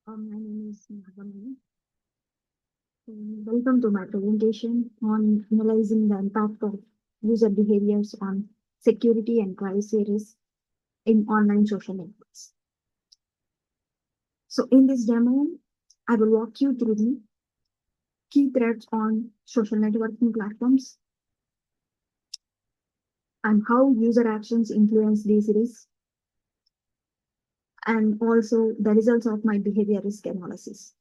My name is Nagamani. Welcome to my presentation on analyzing the impact of user behaviors on security and privacy risk in online social networks. So in this demo, I will walk you through the key threats on social networking platforms and how user actions influence these risks, and also the results of my behavior risk analysis.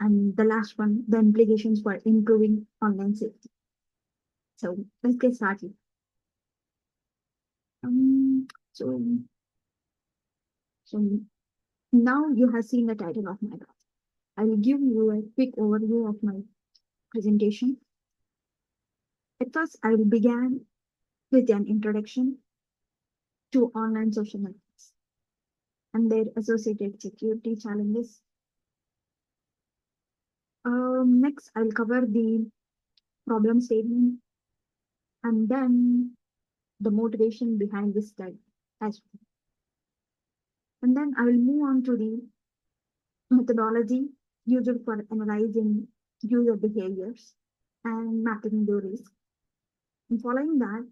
And the last one, the implications for improving online safety. So let's get started. Um, so, so now you have seen the title of my talk. I will give you a quick overview of my presentation. At first, I will begin with an introduction to online social networks and their associated security challenges. Next, I will cover the problem statement and then the motivation behind this study as well. And then I will move on to the methodology used for analyzing user behaviors and mapping the risk. And following that,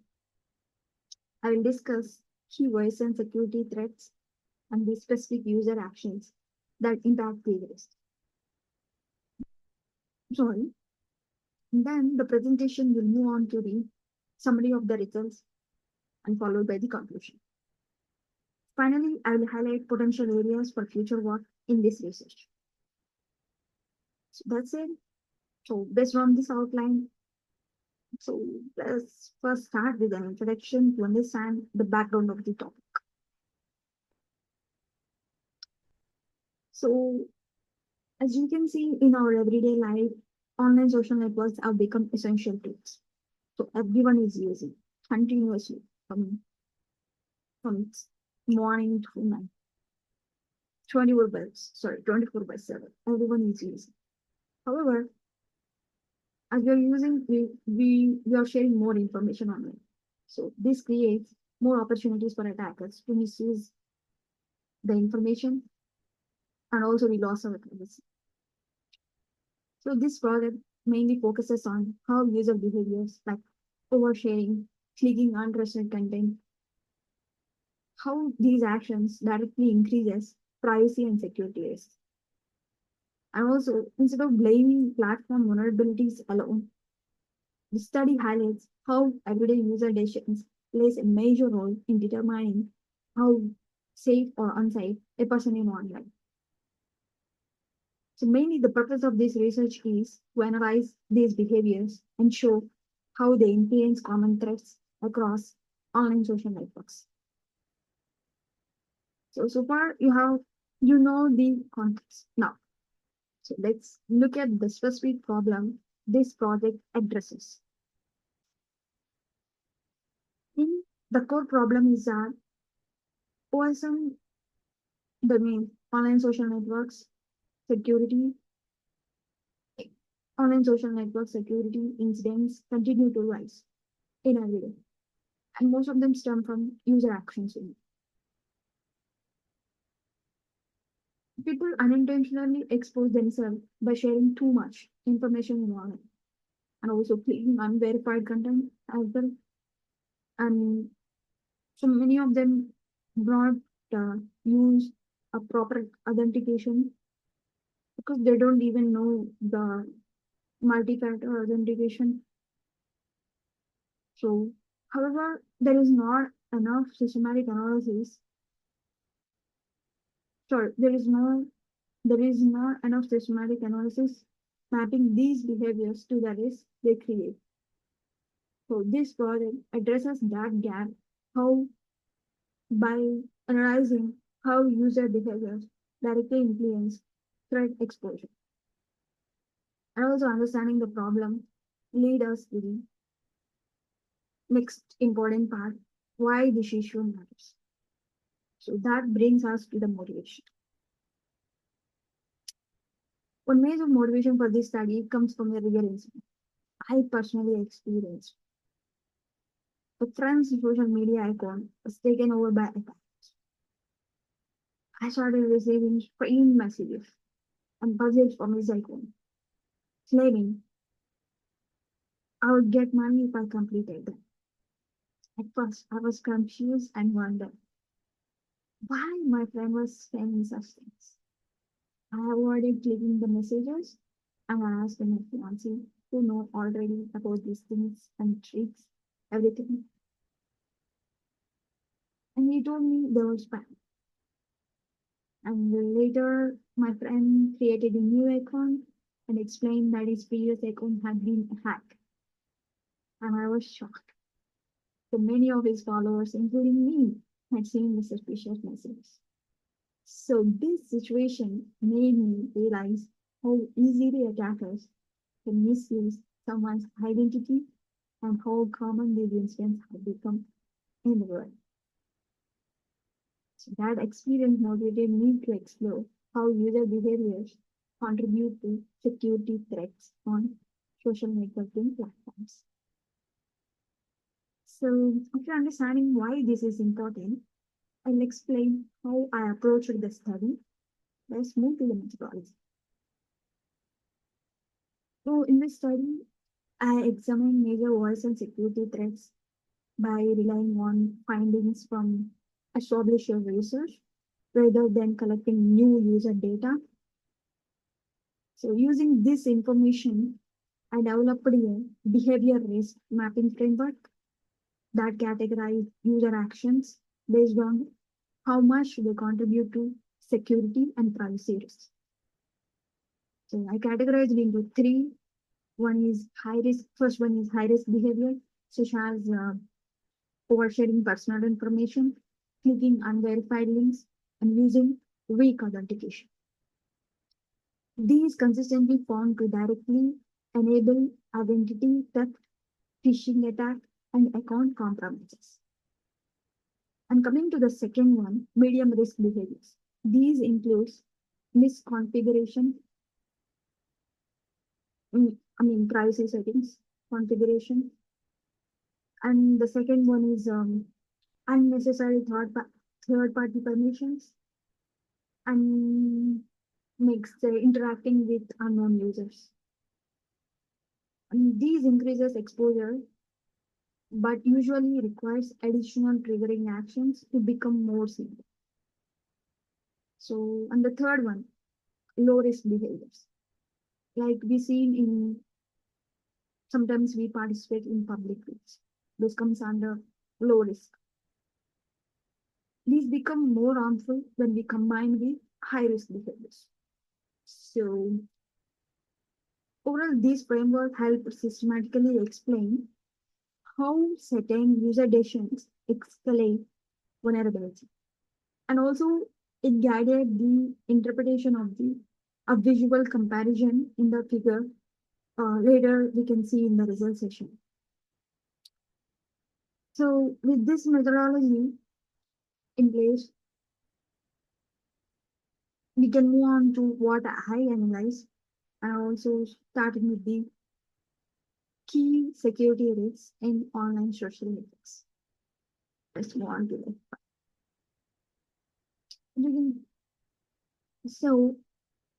I will discuss key voice and security threats and the specific user actions that impact the risk. Sorry. And then the presentation will move on to the summary of the results and followed by the conclusion. Finally, I will highlight potential areas for future work in this research. So that's it. So based on this outline, so let's first start with an introduction to understand the background of the topic. So as you can see in our everyday life, online social networks have become essential tools. So everyone is using continuously from morning to night. 24 by 7. Everyone is using. However, as we are using, we are sharing more information online. So this creates more opportunities for attackers to misuse the information and also the loss of privacy. So this project mainly focuses on how user behaviors like oversharing, clicking untrusted content, how these actions directly increases privacy and security risks. And also, instead of blaming platform vulnerabilities alone, the study highlights how everyday user decisions plays a major role in determining how safe or unsafe a person is online. So mainly the purpose of this research is to analyze these behaviors and show how they influence common threats across online social networks. So far you know the context. Now, so let's look at the specific problem this project addresses. In the core problem is that OSM, the main online social networks security, online social network security incidents continue to rise in every day, and most of them stem from user actions. People unintentionally expose themselves by sharing too much information in online and also clicking unverified content as well. And so many of them do not use a proper authentication because they don't even know the multi-factor authentication. So, however, there is not enough systematic analysis. Sorry, there is not enough systematic analysis mapping these behaviors to the risk they create. So this project addresses that gap how by analyzing how user behaviors directly influence threat exposure. And also understanding the problem lead us to the next important part, why this issue matters. So that brings us to the motivation. One major motivation for this study comes from a real incident I personally experienced. A friend's social media account was taken over by attackers. I started receiving strange messages and buzzes from his icon, claiming I would get money if I completed them. At first, I was confused and wondered why my friend was saying such things. I avoided clicking the messages and I asked my fiancé who know already about these things and tricks, everything. And he told me they were spam. And later, my friend created a new account and explained that his previous account had been hacked. And I was shocked. So many of his followers, including me, had seen the suspicious messages. So this situation made me realize how easily attackers can misuse someone's identity and how common these incidents have become in the world. So that experience motivated me to explore how user behaviors contribute to security threats on social networking platforms. So, after understanding why this is important, I'll explain how I approached the study. Let's move to the methodology. So, in this study, I examined major voice and security threats by relying on findings from established research rather than collecting new user data. So, using this information, I developed a behavior risk mapping framework that categorized user actions based on how much they contribute to security and privacy risks. So I categorized it into three. One is high risk. First one is high risk behavior, such as oversharing personal information, clicking unverified links, and using weak authentication. These consistently found to directly enable identity theft, phishing attack, and account compromises. And coming to the second one, medium risk behaviors. These includes misconfiguration, privacy settings, configuration, and the second one is unnecessary third party permissions, and next interacting with unknown users. And these increases exposure, but usually requires additional triggering actions to become more simple. So, and the third one, low risk behaviors. Like we see in sometimes we participate in public groups. This comes under low risk. These become more harmful when we combine with high risk behaviors. So overall, this framework help systematically explain how certain user decisions escalate vulnerability. And also it guided the interpretation of the a visual comparison in the figure later we can see in the result session. So with this methodology in place, we can move on to what I analyze and also starting with the key security risks in online social networks. Let's move on to that. So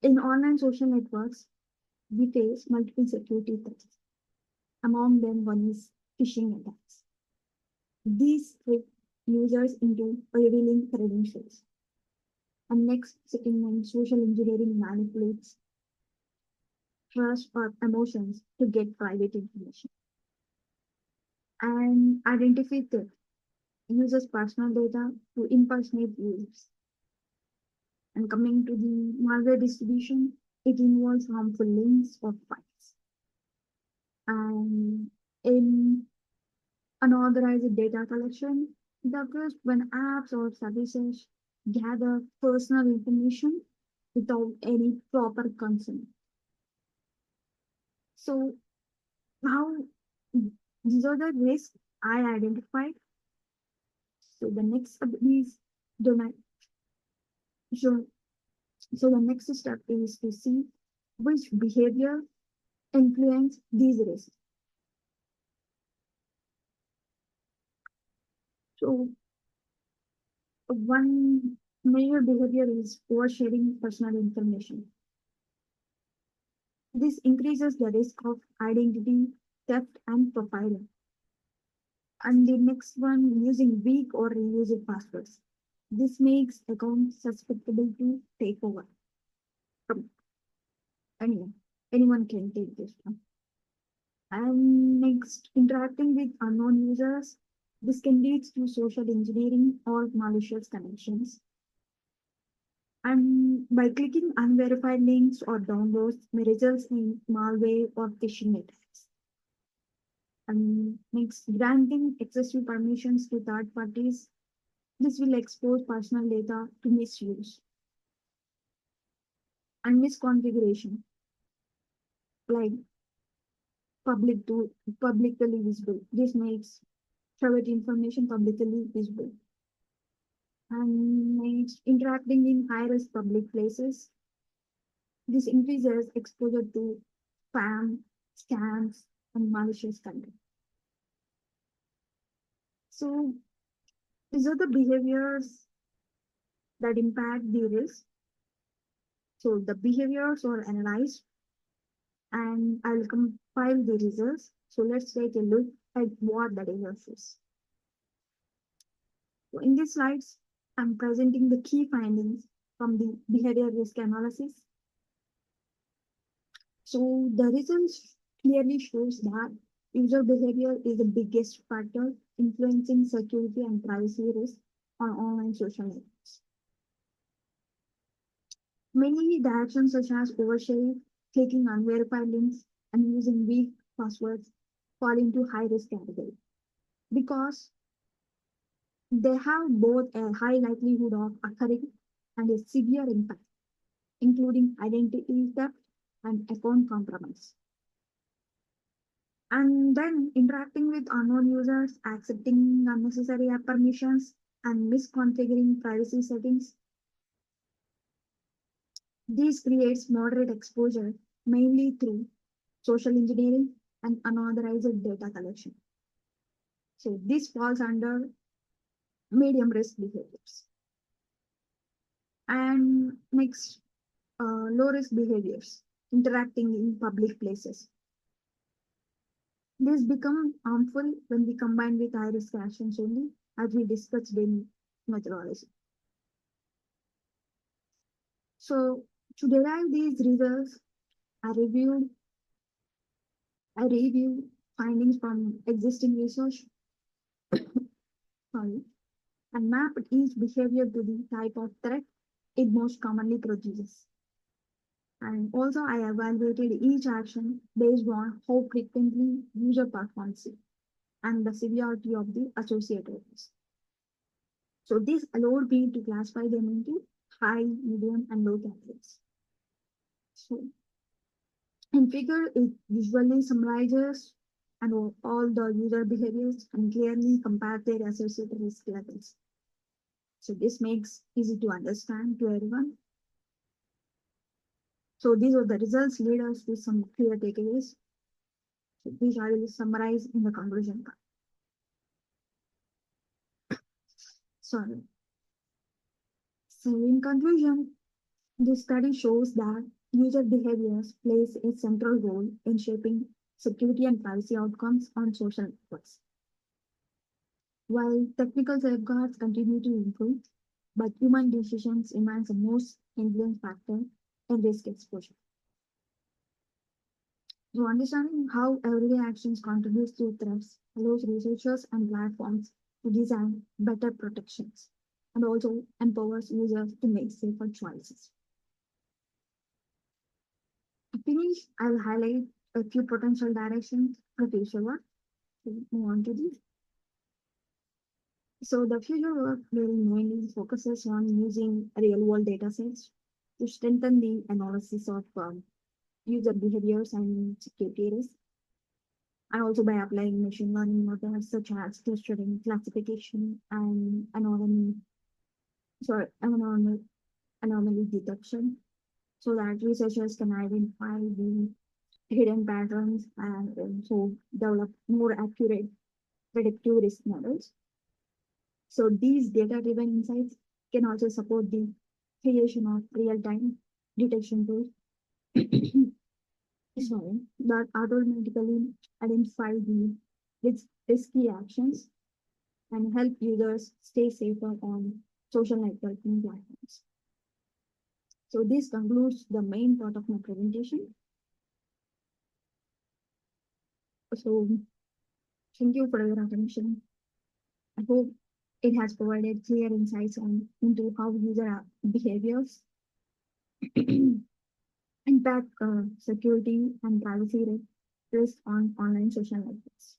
in online social networks, we face multiple security threats. Among them, one is phishing attacks. These trick users into revealing credentials. And next, second one, social engineering manipulates trust or emotions to get private information. And identify theft uses personal data to impersonate users. And coming to the malware distribution, it involves harmful links or files. And in unauthorized data collection, it occurs when apps or services gather personal information without any proper consent. So now these are the risks I identified. So the next step is domain. So, so the next step is to see which behavior influence these risks. So one Major behavior is oversharing personal information. This increases the risk of identity theft and profiling. And the next one, using weak or reused passwords. This makes accounts susceptible to takeover from anyone. Anyone can take this one. And next, interacting with unknown users. This can lead to social engineering or malicious connections. And by clicking unverified links or downloads may result in malware or phishing attacks. And next, granting excessive permissions to third parties. This will expose personal data to misuse. And misconfiguration, like public to publicly visible. This makes private information publicly visible. And next, interacting in high-risk public places. This increases exposure to spam, scams, and malicious content. So these are the behaviors that impact the risk. So the behaviors are analyzed and I'll compile the results. So let's take a look at what the results is. So in these slides, I'm presenting the key findings from the behavior risk analysis. So the results clearly shows that user behavior is the biggest factor influencing security and privacy risk on online social networks. Many the actions such as oversharing, clicking unverified links, and using weak passwords fall into high risk category because they have both a high likelihood of occurring and a severe impact, including identity theft and account compromise. And then interacting with unknown users, accepting unnecessary app permissions, and misconfiguring privacy settings. This creates moderate exposure, mainly through social engineering and unauthorized data collection. So this falls under medium risk behaviors. And next, low risk behaviors, interacting in public places. This become harmful when we combine with high risk actions only, as we discussed in methodology. So to derive these results, I reviewed findings from existing research, sorry, and mapped each behavior to the type of threat it most commonly produces. And also I evaluated each action based on how frequently user performs it and the severity of the associated risk. So this allowed me to classify them into high, medium, and low categories. So in figure, it visually summarizes and all the user behaviors and clearly compare their associated risk levels. So this makes easy to understand to everyone. So these are the results lead us to some clear takeaways. So these I will summarize in the conclusion part. Sorry. So in conclusion, this study shows that user behaviors plays a central role in shaping security and privacy outcomes on social networks. While technical safeguards continue to improve, but human decisions remains the most influence factor in risk exposure. So understanding how everyday actions contribute to threats allows researchers and platforms to design better protections and also empowers users to make safer choices. To finish, I'll highlight a few potential directions for future work. So move on to this. So the future work will mainly focuses on using real-world data sets to strengthen the analysis of user behaviors and security risks, and also by applying machine learning methods such as clustering, classification, and anomaly detection, so that researchers can identify the hidden patterns and also develop more accurate predictive risk models. So these data-driven insights can also support the creation of real-time detection tools sorry, that automatically identify the risky actions and help users stay safer on social networking platforms. So this concludes the main part of my presentation. So thank you for your attention. I hope it has provided clear insights into how user behaviors impact security and privacy risk on online social networks,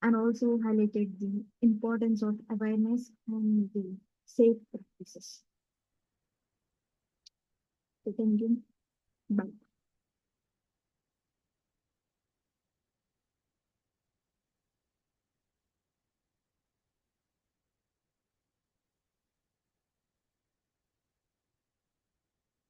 and also highlighted the importance of awareness and the safe practices. So thank you. Bye.